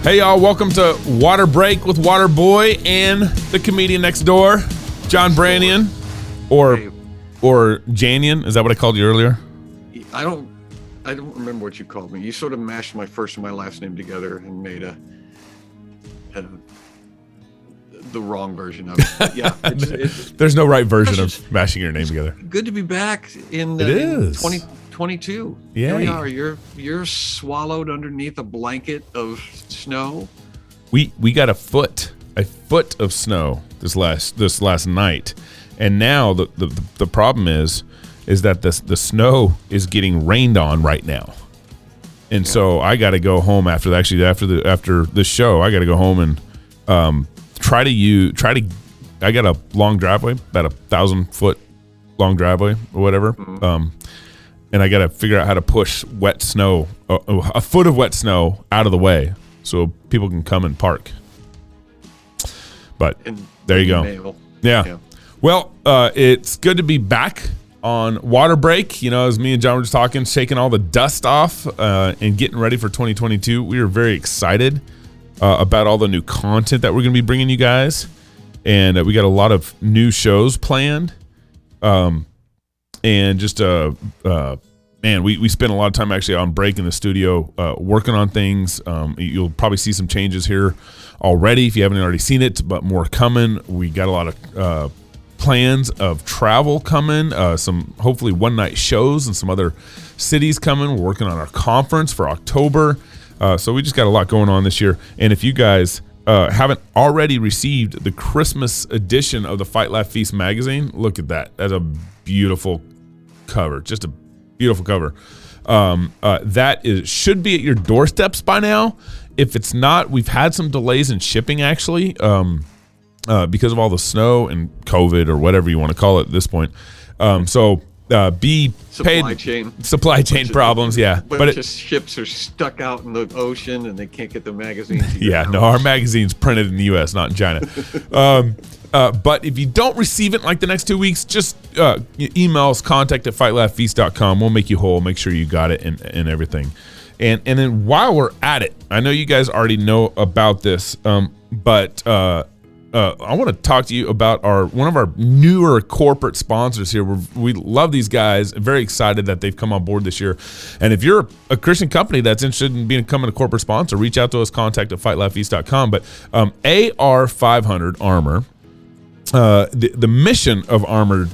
Hey y'all, welcome to Water Break with Water Boy and the comedian next door, John Branyan, or Janian. Is that what I called you earlier? I don't remember what you called me. You sort of mashed my first and my last name together and made the wrong version of it. But yeah, there's no right version of mashing your name together. Good to be back in 2022. Yeah, here we are. You're swallowed underneath a blanket of snow. We got a foot of snow this last night, and now the problem is that the snow is getting rained on right now, and so I got to go home after the show. I got to go home and I got a long driveway, about 1,000-foot long driveway or whatever. Mm-hmm. And I got to figure out how to push wet snow, a foot of wet snow out of the way so people can come and park. But there you go. Yeah. Well, it's good to be back on Water Break. You know, as me and John were just talking, shaking all the dust off and getting ready for 2022. We are very excited about all the new content that we're going to be bringing you guys. And we got a lot of new shows planned. And just man, we spent a lot of time actually on break in the studio working on things. You'll probably see some changes here already if you haven't already seen it, but more coming. We got a lot of plans of travel coming, some hopefully one-night shows and some other cities coming. We're working on our conference for October. So we just got a lot going on this year. And if you guys haven't already received the Christmas edition of the Fight Laugh Feast magazine, look at that. That's a beautiful cover, just a beautiful cover. Should be at your doorsteps by now. If it's not, we've had some delays in shipping actually, because of all the snow and COVID or whatever you want to call it at this point. Supply chain problems, yeah. But ships are stuck out in the ocean and they can't get the magazines. Yeah, no, our magazine's printed in the U.S., not in China. But if you don't receive it in like the next 2 weeks, just email us, contact@fightlaughfeast.com. We'll make you whole, make sure you got it and everything. And then while we're at it, I know you guys already know about this, but I want to talk to you about one of our newer corporate sponsors here. We love these guys. Very excited that they've come on board this year. And if you're a Christian company that's interested in becoming a corporate sponsor, reach out to us, contact@fightlaughfeast.com. But AR500 Armor, the mission of Armored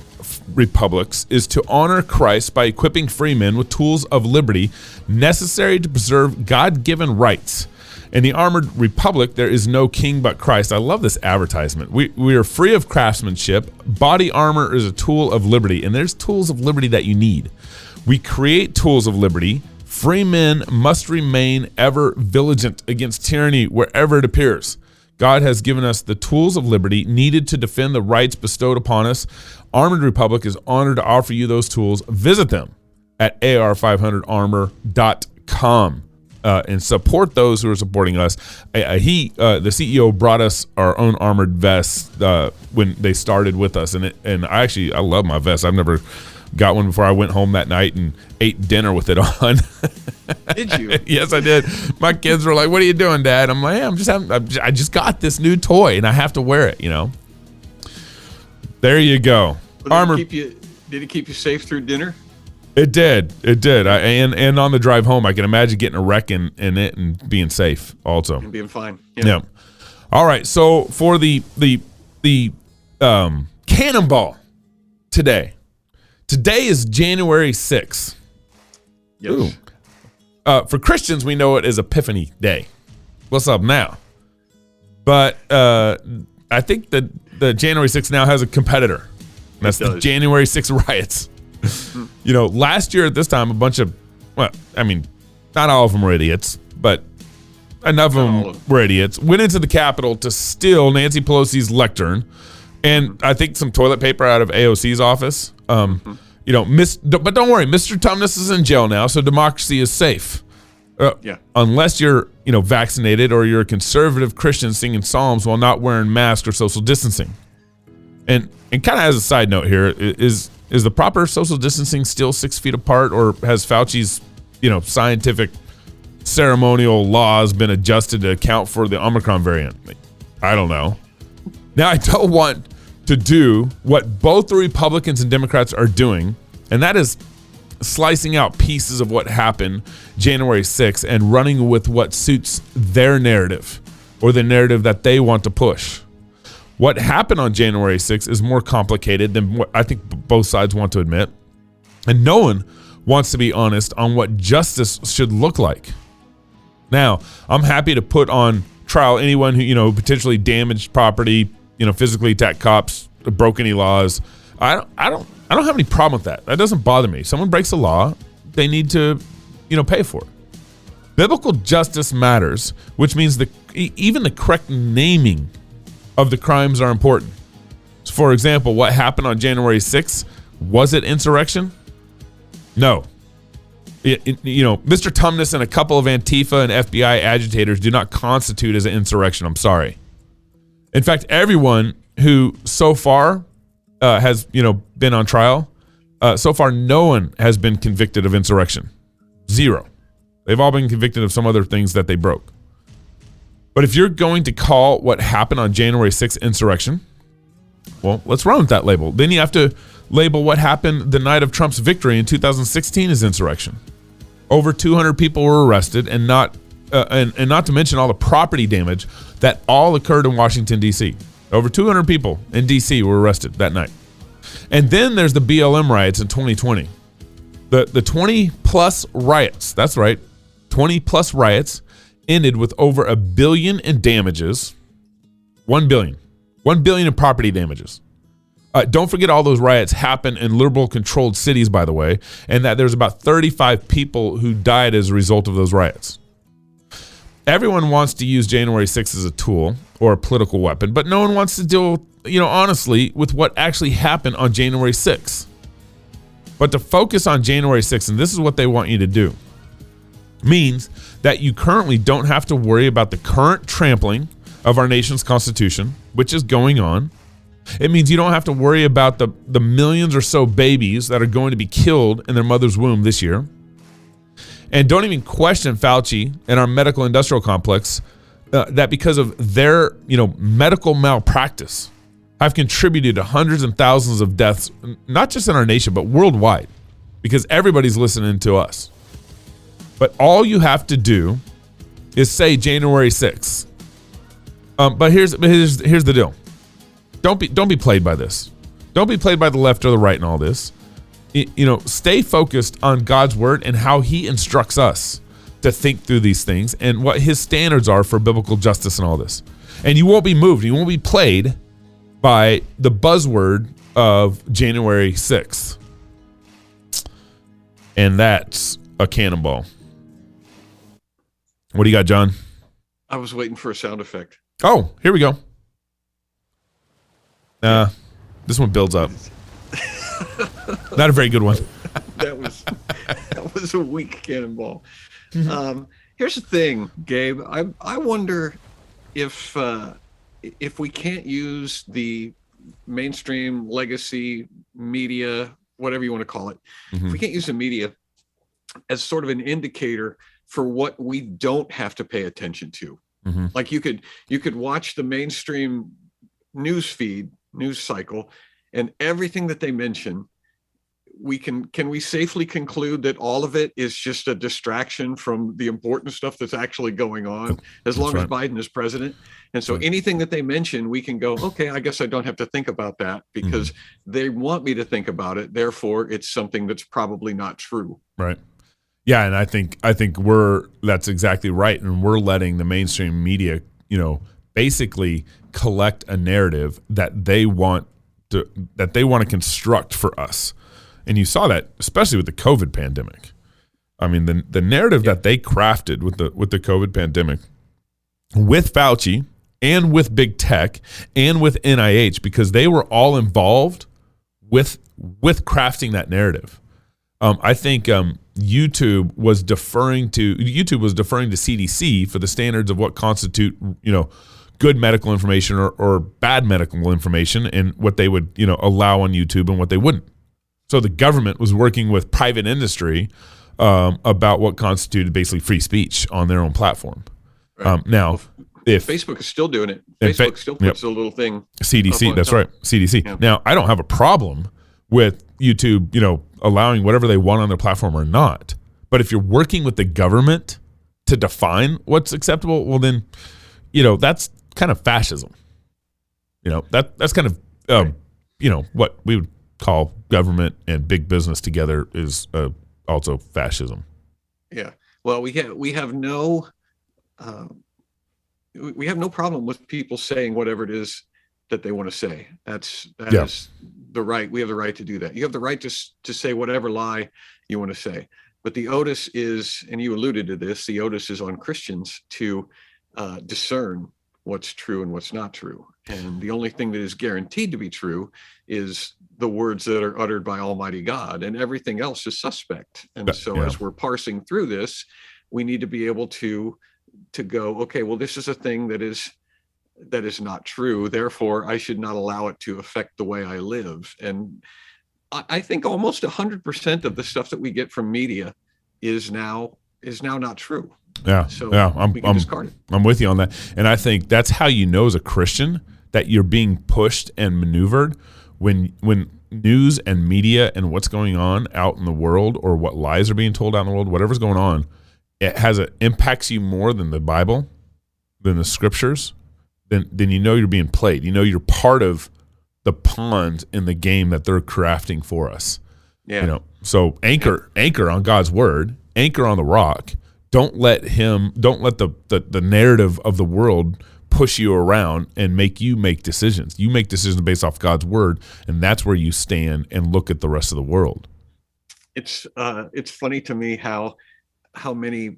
Republics is to honor Christ by equipping free men with tools of liberty necessary to preserve God-given rights. In the Armored Republic, there is no king but Christ. I love this advertisement. We are free of craftsmanship. Body armor is a tool of liberty, and there's tools of liberty that you need. We create tools of liberty. Free men must remain ever vigilant against tyranny wherever it appears. God has given us the tools of liberty needed to defend the rights bestowed upon us. Armored Republic is honored to offer you those tools. Visit them at ar500armor.com. And support those who are supporting us. The CEO brought us our own armored vest when they started with us, and I love my vest. I've never got one before. I went home that night and ate dinner with it on. Did you? Yes, I did. My kids were like, "What are you doing, Dad?" I'm like, "Hey, I just got this new toy and I have to wear it." You know. There you go. Armor. Did it keep you safe through dinner? It did. And on the drive home, I can imagine getting a wreck in it and being safe also. And being fine. Yeah. All right. So for the cannonball today is January 6th. Yes. For Christians, we know it as Epiphany Day. What's up now? But I think that the January 6th now has a competitor. And that's the January 6th riots. You know, last year at this time, a bunch of, not all of them were idiots, but enough of them were idiots, went into the Capitol to steal Nancy Pelosi's lectern and I think some toilet paper out of AOC's office. But don't worry, Mr. Tumnus is in jail now, so democracy is safe. Unless you're, vaccinated or you're a conservative Christian singing psalms while not wearing masks or social distancing. And kind of as a side note here, is the proper social distancing still 6 feet apart, or has Fauci's, scientific ceremonial laws been adjusted to account for the Omicron variant? I don't know. Now, I don't want to do what both the Republicans and Democrats are doing, and that is slicing out pieces of what happened January 6th and running with what suits their narrative or the narrative that they want to push. What happened on January 6th is more complicated than what I think both sides want to admit. And no one wants to be honest on what justice should look like. Now, I'm happy to put on trial anyone who, potentially damaged property, physically attacked cops, broke any laws. I don't have any problem with that. That doesn't bother me. Someone breaks the law, they need to, pay for it. Biblical justice matters, which means even the correct naming of the crimes are important. For example, what happened on January 6th, was it insurrection? No. Mr. Tumnus and a couple of Antifa and FBI agitators do not constitute as an insurrection. I'm sorry. In fact, everyone who so far has, been on trial, so far no one has been convicted of insurrection. Zero. They've all been convicted of some other things that they broke. But if you're going to call what happened on January 6th insurrection, well, let's run with that label. Then you have to label what happened the night of Trump's victory in 2016 as insurrection. Over 200 people were arrested, and not to mention all the property damage that all occurred in Washington, D.C. Over 200 people in D.C. were arrested that night. And then there's the BLM riots in 2020. The 20-plus riots, that's right, 20-plus riots ended with over $1 billion in damages. $1 billion. $1 billion in property damages. Don't forget all those riots happened in liberal-controlled cities, by the way, and that there's about 35 people who died as a result of those riots. Everyone wants to use January 6th as a tool or a political weapon, but no one wants to deal, honestly, with what actually happened on January 6th. But to focus on January 6th, and this is what they want you to do, means that you currently don't have to worry about the current trampling of our nation's Constitution, which is going on. It means you don't have to worry about the millions or so babies that are going to be killed in their mother's womb this year. And don't even question Fauci and our medical industrial complex that because of their, medical malpractice have contributed to hundreds and thousands of deaths, not just in our nation, but worldwide, because everybody's listening to us. But all you have to do is say January 6th. But here's the deal. Don't be played by this. Don't be played by the left or the right in all this. Stay focused on God's word and how he instructs us to think through these things and what his standards are for biblical justice and all this. And you won't be moved. You won't be played by the buzzword of January 6th. And that's a cannonball. What do you got, John? I was waiting for a sound effect. Oh, here we go. This one builds up. Not a very good one. That was a weak cannonball. Here's the thing, Gabe. I wonder if we can't use the mainstream legacy media, whatever you want to call it, if we can't use the media as sort of an indicator for what we don't have to pay attention to. Like you could watch the mainstream news cycle, and everything that they mention, can we safely conclude that all of it is just a distraction from the important stuff that's actually going on as long as Biden is president? And so anything that they mention, we can go, okay, I guess I don't have to think about that because they want me to think about it. Therefore, it's something that's probably not true. Right. Yeah, and I think that's exactly right. And we're letting the mainstream media, basically collect a narrative that they want to construct for us. And you saw that especially with the COVID pandemic. I mean, the narrative that they crafted with the COVID pandemic, with Fauci and with big tech and with NIH, because they were all involved with crafting that narrative. I think YouTube was deferring to CDC for the standards of what constitute, good medical information or bad medical information, and what they would, allow on YouTube and what they wouldn't. So the government was working with private industry about what constituted basically free speech on their own platform. Right. Now, if Facebook is still doing it, and Facebook still puts a little thing. CDC, that's right, CDC. Yeah. Now, I don't have a problem with YouTube, allowing whatever they want on their platform or not. But if you're working with the government to define what's acceptable, well, then, that's kind of fascism. That's kind of, what we would call government and big business together is also fascism. Yeah. Well, we have no problem with people saying whatever it is that they want to say. That is the right. We have the right to do that. You have the right to say whatever lie you want to say. But the onus is, and you alluded to this, the onus is on Christians to discern what's true and what's not true. And the only thing that is guaranteed to be true is the words that are uttered by Almighty God, and everything else is suspect. And as we're parsing through this, we need to be able to go, okay, well, this is a thing that is not true. Therefore, I should not allow it to affect the way I live. And I think almost 100% of the stuff that we get from media is now not true. Yeah. So we can discard it. I'm with you on that. And I think that's how you know as a Christian that you're being pushed and maneuvered when news and media and what's going on out in the world, or what lies are being told out in the world, whatever's going on, it impacts you more than the Bible, than the scriptures, then you're being played. You're part of the pawns in the game that they're crafting for us. Yeah. So anchor on God's word, anchor on the rock. Don't let the narrative of the world push you around and make you make decisions. You make decisions based off God's word, and that's where you stand and look at the rest of the world. It's funny to me how many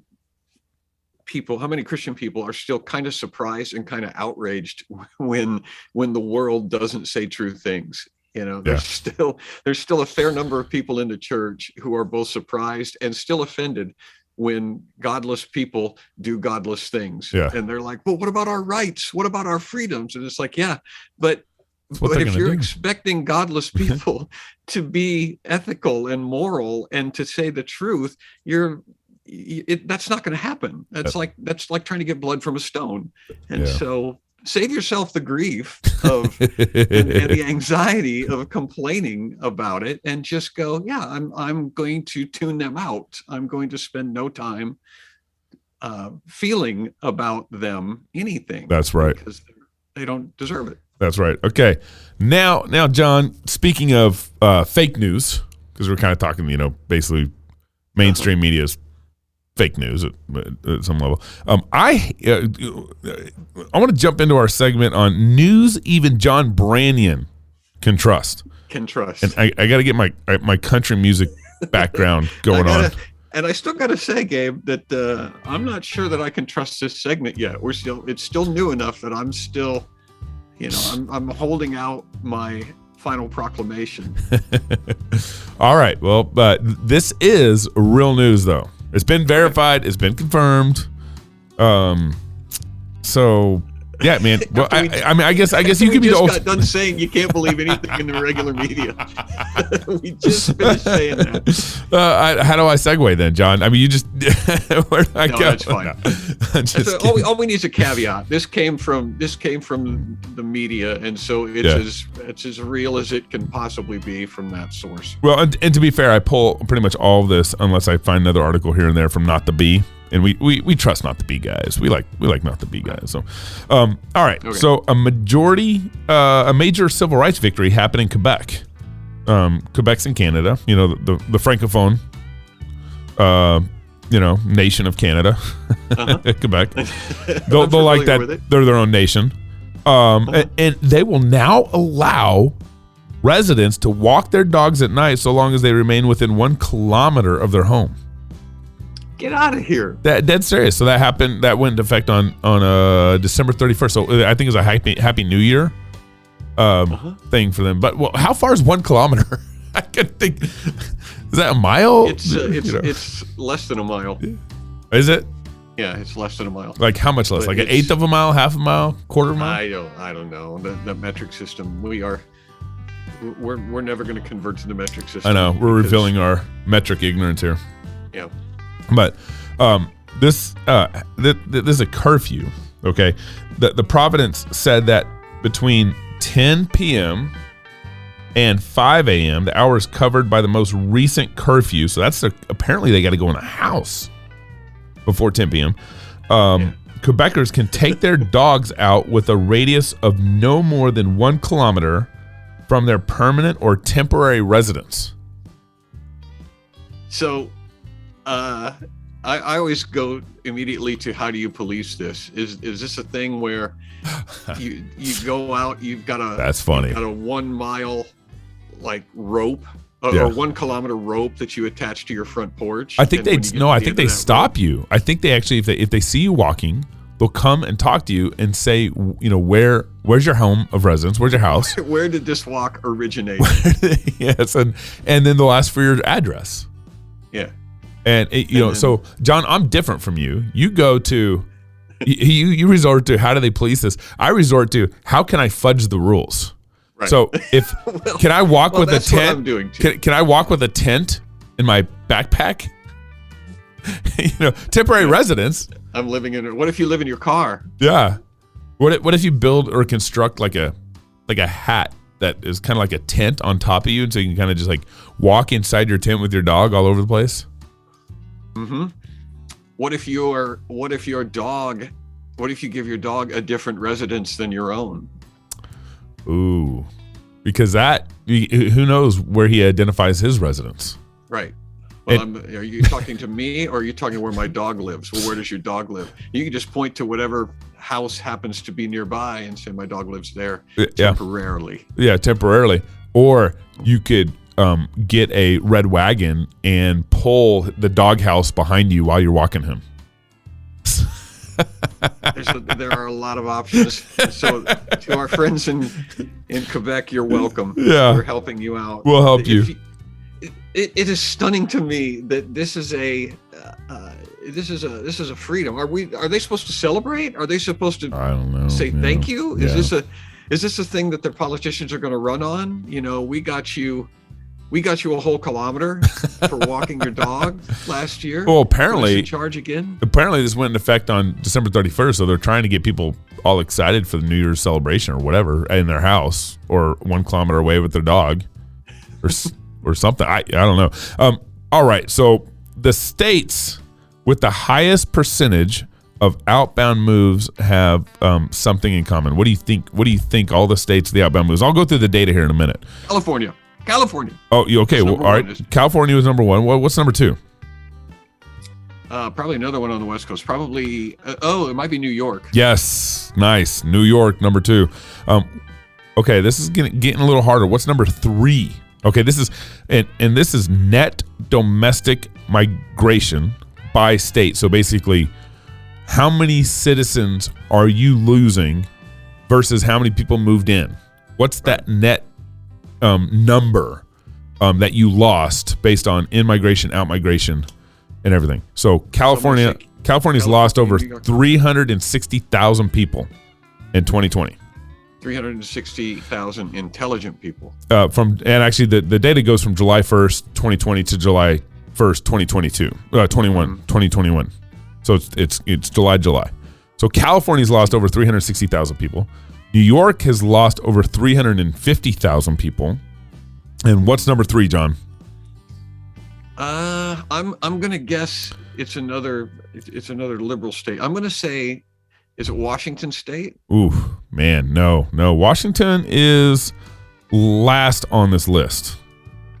Christian people are still kind of surprised and kind of outraged when the world doesn't say true things. There's still a fair number of people in the church who are both surprised and still offended when godless people do godless things. Yeah. And they're like, well, what about our rights? What about our freedoms? And it's like, yeah, but if you're expecting godless people to be ethical and moral and to say the truth, that's not going to happen. That's like trying to get blood from a stone. And so save yourself the grief of and the anxiety of complaining about it, and just go, yeah, I'm going to tune them out. I'm going to spend no time feeling about them anything. That's right. Because they don't deserve it. That's right. Okay. Now, John, speaking of fake news, because we're kind of talking, basically mainstream media's fake news at some level. I want to jump into our segment on news even John Branyan can trust. And I got to get my country music background going on. And I still got to say, Gabe, that I'm not sure that I can trust this segment yet. It's still new enough that I'm still, I'm holding out my final proclamation. All right. Well, but this is real news, though. It's been verified. It's been confirmed. So yeah, man. Well, I guess you could be the old. Got done saying you can't believe anything in the regular media. We just finished saying that. How do I segue then, John? I mean, you just where do I go? That's fine. All we need is a caveat. This came from the media, and so it's as real as it can possibly be from that source. Well, and to be fair, I pull pretty much all of this unless I find another article here and there from Not the Bee. And we trust Not the Bee guys. We like Not the Bee guys. So, all right. Okay. So a major civil rights victory happened in Quebec. Quebec's in Canada. The francophone, nation of Canada. Quebec. They'll like that. They're their own nation. And they will now allow residents to walk their dogs at night so long as they remain within 1 kilometer of their home. Get out of here. Dead serious. So that happened. That went into effect on December 31st. So I think it was a Happy New Year thing for them. But how far is 1 kilometer? I can think. Is that a mile? It's less than a mile. Is it? Yeah, it's less than a mile. Like how much less? Like an eighth of a mile, half a mile, quarter of a mile? I don't know. The metric system. We're never going to convert to the metric system. I know. We're revealing our metric ignorance here. Yeah. But this is a curfew. Okay, the Providence said that between 10 p.m. and 5 a.m. the hours covered by the most recent curfew. So that's apparently they got to go in a house before 10 p.m. Quebecers can take their dogs out with a radius of no more than 1 kilometer from their permanent or temporary residence. So, I always go immediately to how do you police this? Is this a thing where you go out, you've got a That's funny. You've got a 1 mile like rope or 1 kilometer rope that you attach to your front porch? I think they stop you. I think they actually if they see you walking, they'll come and talk to you and say, where's your home of residence? Where's your house? Where did this walk originate? Yes, and then they'll ask for your address. Yeah. And so John, I'm different from you. You go to, you resort to how do they police this? I resort to how can I fudge the rules? Right. So can I walk with a tent? What I'm doing too. Can I walk with a tent in my backpack? Temporary residence. I'm living in it. What if you live in your car? Yeah. What if you build or construct like a hat that is kind of like a tent on top of you, and so you can kind of just like walk inside your tent with your dog all over the place? Mm-hmm. What if you give your dog a different residence than your own? Ooh, because who knows where he identifies his residence? Right. Well, are you talking to me, or are you talking where my dog lives? Well, where does your dog live? You can just point to whatever house happens to be nearby and say my dog lives there temporarily. Yeah, temporarily. Or you could get a red wagon and pull the doghouse behind you while you're walking him. There are a lot of options. So to our friends in Quebec, you're welcome. Yeah. We're helping you out. We'll help you. It is stunning to me that this is a freedom. Are they supposed to celebrate? Are they supposed to say thank you? Yeah. Is this a thing that the politicians are going to run on? We got you a whole kilometer for walking your dog last year. Well, apparently charge again. Apparently this went into effect on December 31st, so they're trying to get people all excited for the New Year's celebration or whatever in their house or 1 kilometer away with their dog or something. I don't know. All right, so the states with the highest percentage of outbound moves have something in common. What do you think? What do you think all the states, the outbound moves? I'll go through the data here in a minute. California. Oh, okay. Well, all right. California was number 1. What's number 2? Probably another one on the West Coast. Probably. It might be New York. Yes. Nice. New York, number 2. Okay. This is getting a little harder. What's number 3? Okay. This is net domestic migration by state. So basically, how many citizens are you losing versus how many people moved in? What's that net number that you lost based on in-migration, out-migration, and everything? So California's lost over 360,000 people in 2020. 360,000 intelligent people. And actually the data goes from July 1st, 2020 to July 1st, 2021. So it's July. So California's lost over 360,000 people. New York has lost over 350,000 people. And what's number 3, John? I'm gonna guess it's another liberal state. I'm gonna say, is it Washington State? Ooh, man, no. Washington is last on this list.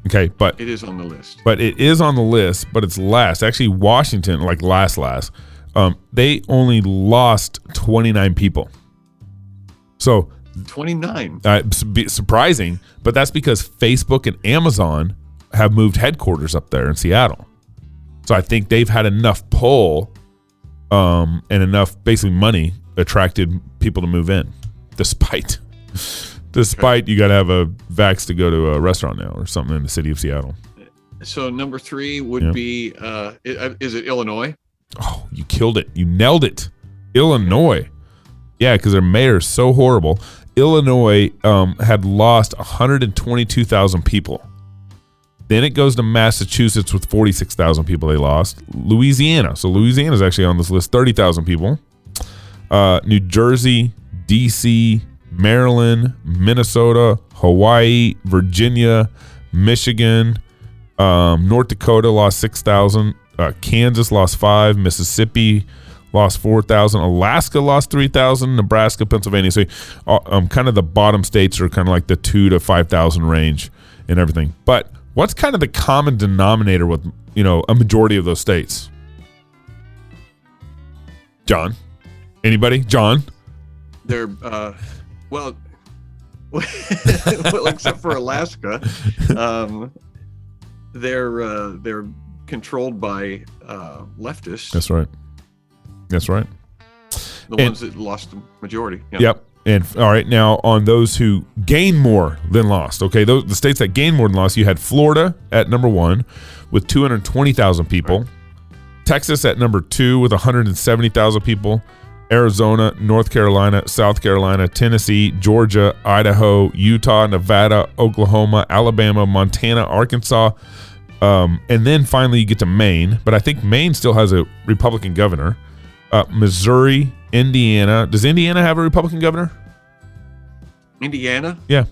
Okay, but it is on the list. But it is on the list, but it's last. Actually, Washington, like last. They only lost 29 people. So 29. Surprising, but that's because Facebook and Amazon have moved headquarters up there in Seattle. So I think they've had enough pull and enough basically money attracted people to move in, despite you got to have a vax to go to a restaurant now or something in the city of Seattle. So number 3 would be, is it Illinois? Oh, you killed it. You nailed it. Illinois. Yeah, because their mayor is so horrible. Illinois had lost 122,000 people Then it goes to Massachusetts with 46,000 people they lost. Louisiana. So Louisiana is actually on this list, 30,000 people. New Jersey, D.C., Maryland, Minnesota, Hawaii, Virginia, Michigan, North Dakota lost 6,000. Kansas lost 5. Mississippi lost 4,000. Alaska lost 3,000. Nebraska, Pennsylvania. So kind of the bottom states are kind of like the 2,000 to 5,000 range and everything. But what's kind of the common denominator with, a majority of those states? John? Anybody? John? They're, well, except for Alaska, they're controlled by leftists. That's right. The ones that lost the majority. Yeah. Yep. And all right, now on those who gain more than lost, okay, the states that gain more than lost, you had Florida at number 1 with 220,000 people, right. Texas at number 2 with 170,000 people, Arizona, North Carolina, South Carolina, Tennessee, Georgia, Idaho, Utah, Nevada, Oklahoma, Alabama, Montana, Arkansas, and then finally you get to Maine. But I think Maine still has a Republican governor. Missouri, Indiana. Does Indiana have a Republican governor? Indiana? Yeah.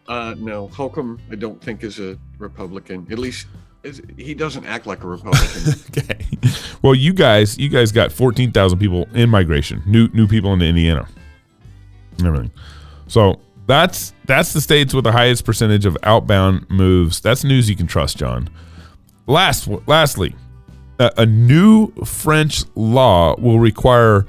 No, Holcomb I don't think is a Republican. At least he doesn't act like a Republican. Okay. Well, you guys got 14,000 people in migration, new people into Indiana, and everything. So that's the states with the highest percentage of outbound moves. That's news you can trust, John. Lastly, a new French law will require.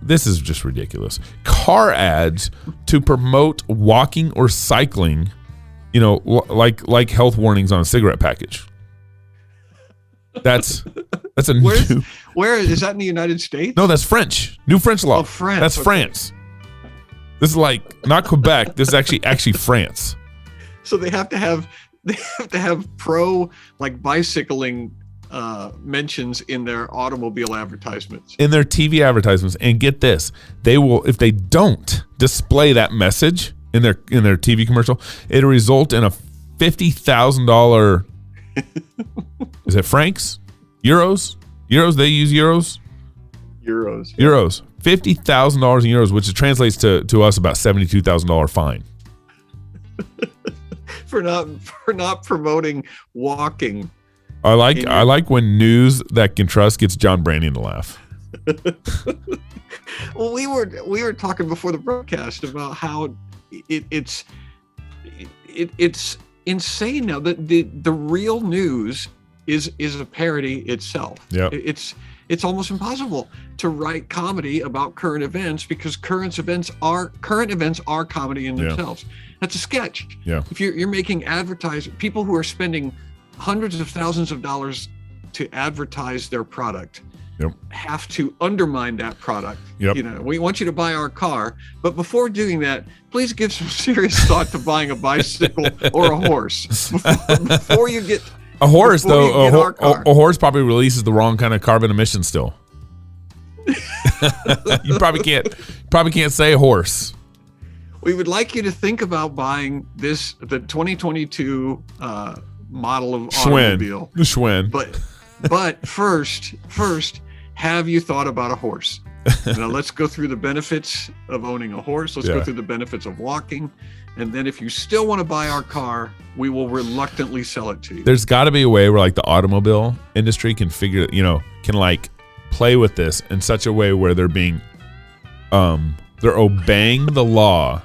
This is just ridiculous. Car ads to promote walking or cycling. Like health warnings on a cigarette package. That's a where is that in the United States? No, that's French. New French law. Oh, France. That's okay. France. This is like not Quebec. This is actually France. So they have to have pro bicycling mentions in their automobile advertisements. In their TV advertisements, and get this, they will, if they don't display that message in their TV commercial, it'll result in a $50,000. Is it francs? Euros? They use euros. Euros. $50,000 in euros, which translates to us about $72,000 fine. for not promoting walking. I like when news that can trust gets John Brannian to laugh. Well, we were talking before the broadcast about how it's insane now that the real news is a parody itself. Yeah. It's almost impossible to write comedy about current events because current events are comedy in themselves. That's a sketch. Yeah. If you're making advertising, people who are spending hundreds of thousands of dollars to advertise their product have to undermine that product. Yep. We want you to buy our car, but before doing that, please give some serious thought to buying a bicycle or a horse before you get a horse. Though a horse probably releases the wrong kind of carbon emission still. You probably can't say horse. We would like you to think about buying the 2022 model of automobile. Schwinn. But first, have you thought about a horse? Now let's go through the benefits of owning a horse. Let's go through the benefits of walking. And then if you still want to buy our car, we will reluctantly sell it to you. There's got to be a way where the automobile industry can play with this in such a way where they're being, they're obeying the law,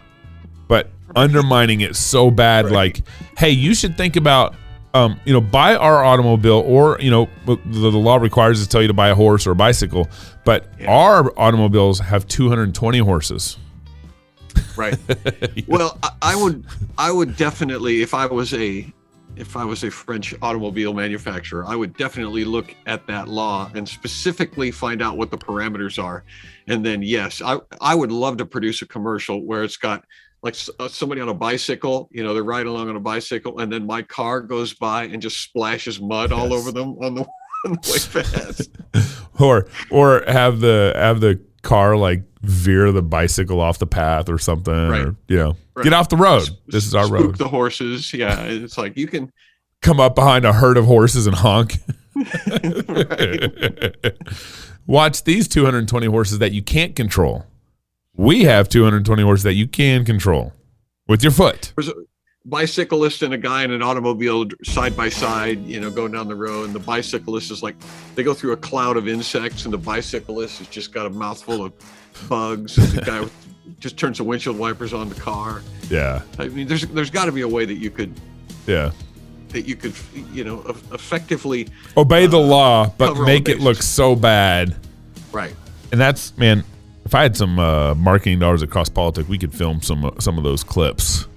but undermining it so bad. Right. Hey, you should think about, buy our automobile, or, the law requires us to tell you to buy a horse or a bicycle, but our automobiles have 220 horses. Right. Well, I would definitely, if I was a French automobile manufacturer, I would definitely look at that law and specifically find out what the parameters are. And then, yes, I would love to produce a commercial where it's got somebody on a bicycle, they're riding along on a bicycle, and then my car goes by and just splashes mud all over them on the way past. Or have the car like veer the bicycle off the path or something, or get off the road. This is our Spook road. the horses. Yeah, it's like you can come up behind a herd of horses and honk. Watch these 220 horses that you can't control. We have 220 horses that you can control with your foot. There's a bicyclist and a guy in an automobile side by side, going down the road, and the bicyclist is like, they go through a cloud of insects, and the bicyclist has just got a mouthful of bugs, and the guy just turns the windshield wipers on the car. Yeah. I mean, there's got to be a way that you could effectively obey the law, but make it look bases. so bad. Right. And that's, man, if I had some marketing dollars across politics, we could film some of those clips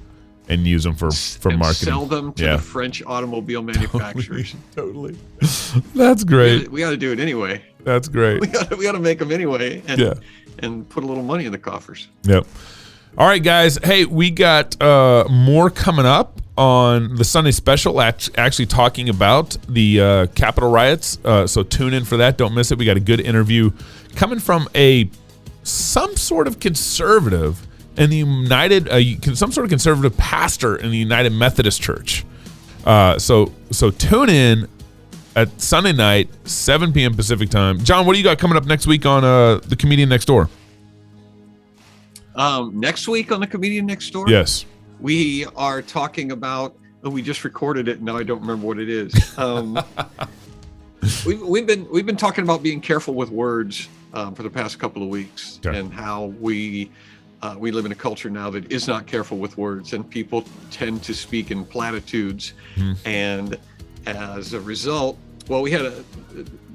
and use them for and marketing. Sell them to the French automobile manufacturers. Totally. That's great. We got to do it anyway. That's great. We got to make them anyway, and put a little money in the coffers. Yep. All right, guys. Hey, we got more coming up on the Sunday special, actually talking about the Capitol riots. So tune in for that. Don't miss it. We got a good interview coming from some sort of conservative in the some sort of conservative pastor in the United Methodist Church. So tune in at Sunday night, 7 p.m. Pacific time. John, what do you got coming up next week on The Comedian Next Door? Next week on The Comedian Next Door? Yes. We are talking about, we just recorded it, and now I don't remember what it is. We've been talking about being careful with words for the past couple of weeks, and how we live in a culture now that is not careful with words, and people tend to speak in platitudes. And as a result, we had a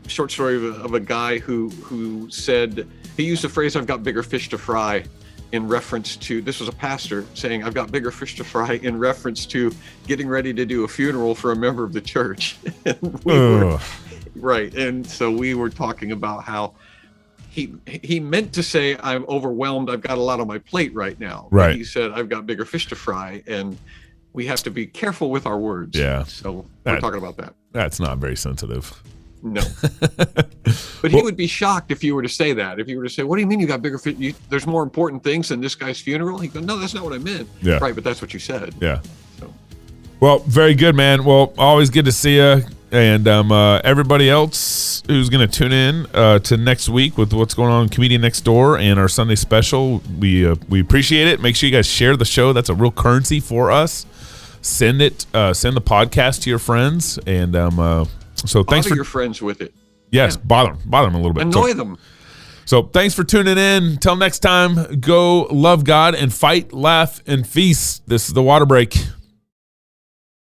short story of a guy who said, he used the phrase, "I've got bigger fish to fry," in reference to, this was a pastor saying, "I've got bigger fish to fry," in reference to getting ready to do a funeral for a member of the church. Right. And so we were talking about how he meant to say, "I'm overwhelmed. I've got a lot on my plate right now." Right. But he said, "I've got bigger fish to fry," and we have to be careful with our words. Yeah. So we're talking about that. That's not very sensitive. No. But he would be shocked if you were to say that. If you were to say, "What do you mean you got bigger fish? There's more important things than this guy's funeral?" He'd go, "No, that's not what I meant." Yeah. Right, but that's what you said. Yeah. So. Well, very good, man. Well, always good to see you. And everybody else who's going to tune in to next week with what's going on in Comedian Next Door and our Sunday special, we appreciate it. Make sure you guys share the show. That's a real currency for us. Send the podcast to your friends. And so thanks for your friends with it. Yes, bother them a little bit. Annoy them. So thanks for tuning in. Until next time, go love God and fight, laugh, and feast. This is The Water Break.